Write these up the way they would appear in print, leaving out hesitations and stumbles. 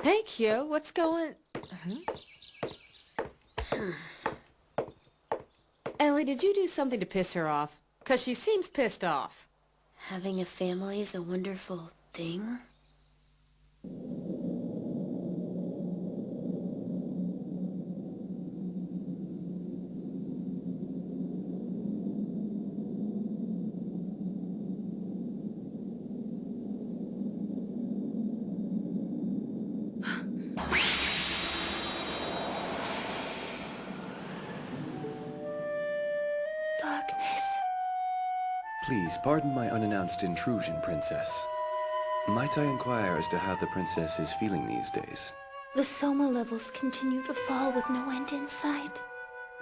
Hey, Kyo, what's going... Ellie, did you do something to piss her off? 'Cause she seems pissed off. Having a family is a wonderful thing. Darkness. Please pardon my unannounced intrusion, Princess. Might I inquire as to how the princess is feeling these days? The soma levels continue to fall with no end in sight.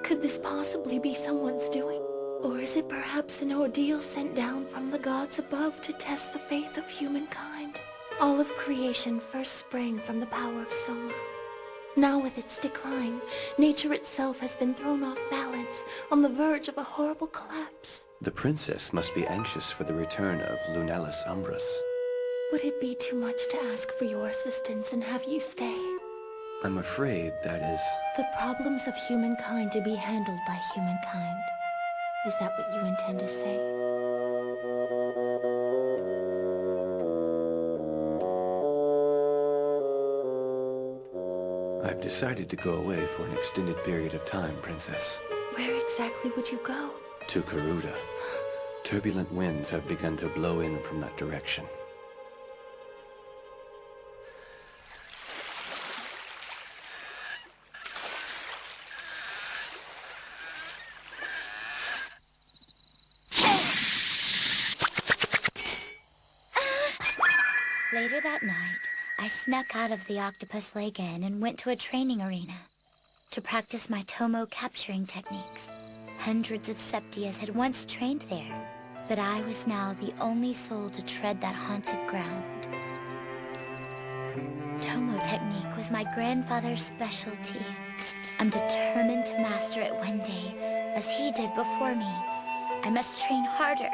Could this possibly be someone's doing? Or is it perhaps an ordeal sent down from the gods above to test the faith of humankind? All of creation first sprang from the power of soma. Now with its decline, nature itself has been thrown off balance, on the verge of a horrible collapse. The princess must be anxious for the return of Lunalis Umbris. Would it be too much to ask for your assistance and have you stay? I'm afraid that is... The problems of humankind to be handled by humankind. Is that what you intend to say? I've decided to go away for an extended period of time, Princess. Where exactly would you go? To Karuda. Turbulent winds have begun to blow in from that direction. Later that night, I snuck out of the octopus leg inn and went to a training arena to practice my Tomo capturing techniques. Hundreds of Septias had once trained there, but I was now the only soul to tread that haunted ground. Tomo technique was my grandfather's specialty. I'm determined to master it one day, as he did before me. I must train harder.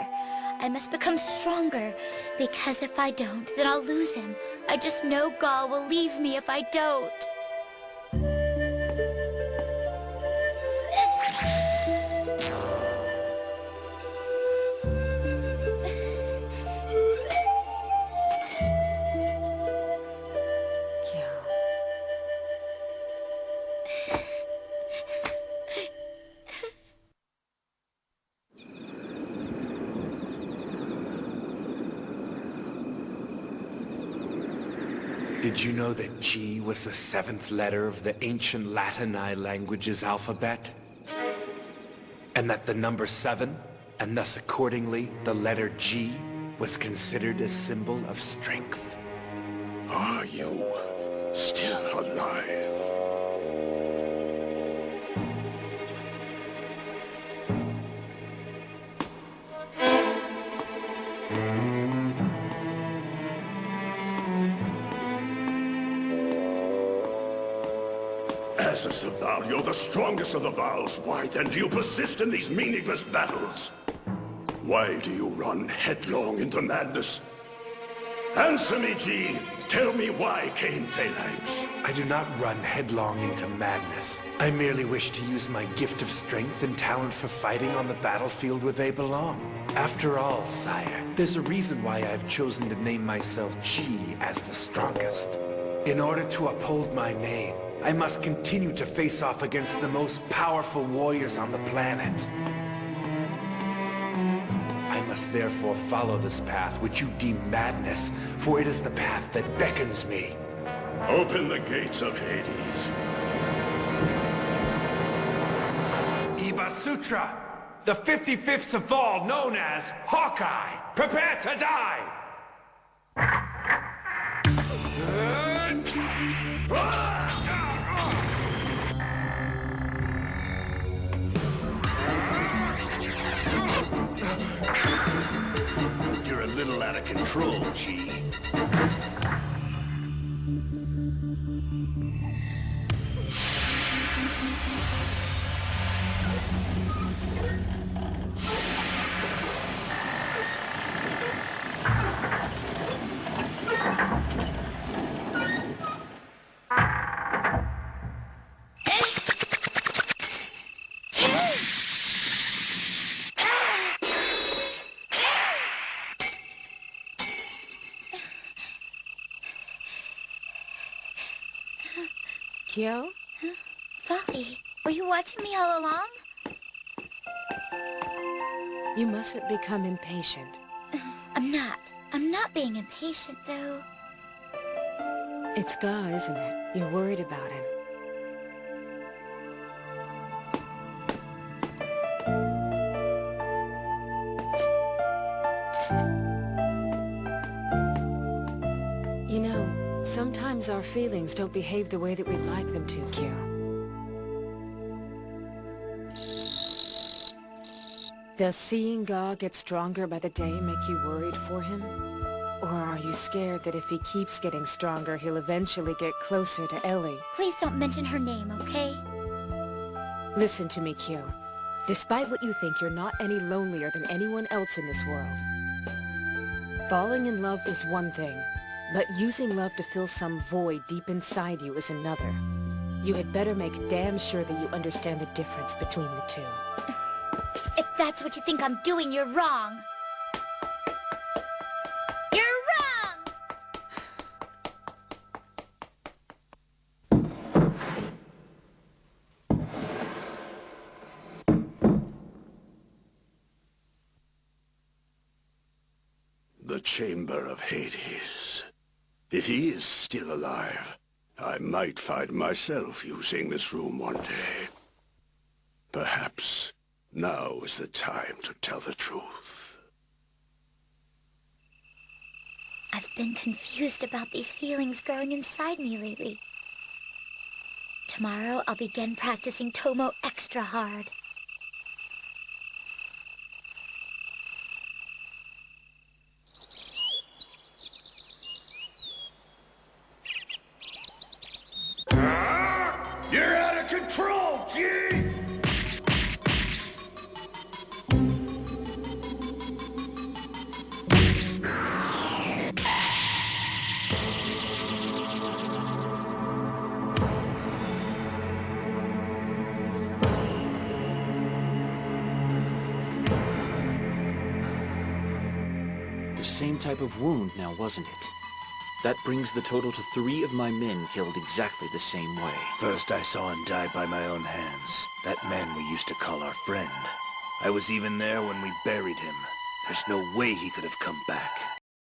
I must become stronger, because if I don't, then I'll lose him. I just know Gaul will leave me if I don't. Did you know that G was the 7th letter of the ancient Latini language's alphabet? And that the number 7, and thus accordingly the letter G, was considered a symbol of strength? Are you still alive? As a Saval, you're the strongest of the Vals. Why then do you persist in these meaningless battles? Why do you run headlong into madness? Answer me, G. Tell me why, Cain Phalanx. I do not run headlong into madness. I merely wish to use my gift of strength and talent for fighting on the battlefield where they belong. After all, sire, there's a reason why I've chosen to name myself G as the strongest. In order to uphold my name, I must continue to face off against the most powerful warriors on the planet. I must therefore follow this path which you deem madness, for it is the path that beckons me. Open the gates of Hades. Iba Sutra, the 55th Saval known as Hawkeye, prepare to die! You're a little out of control, G. Kyo? Folly, were you watching me all along? You mustn't become impatient. I'm not. I'm not being impatient, though. It's Ga, isn't it? You're worried about him. You know, sometimes our feelings don't behave the way that we'd like them to, Kyo. Does seeing Ga get stronger by the day make you worried for him? Or are you scared that if he keeps getting stronger, he'll eventually get closer to Ellie? Please don't mention her name, okay? Listen to me, Kyo. Despite what you think, you're not any lonelier than anyone else in this world. Falling in love is one thing, but using love to fill some void deep inside you is another. You had better make damn sure that you understand the difference between the two. If that's what you think I'm doing, you're wrong. You're wrong! The Chamber of Hades. If he is still alive, I might find myself using this room one day. Perhaps now is the time to tell the truth. I've been confused about these feelings growing inside me lately. Tomorrow, I'll begin practicing Tomo extra hard. You're out of control, G! The same type of wound now, wasn't it? That brings the total to 3 of my men killed exactly the same way. First I saw him die by my own hands. That man we used to call our friend. I was even there when we buried him. There's no way he could have come back.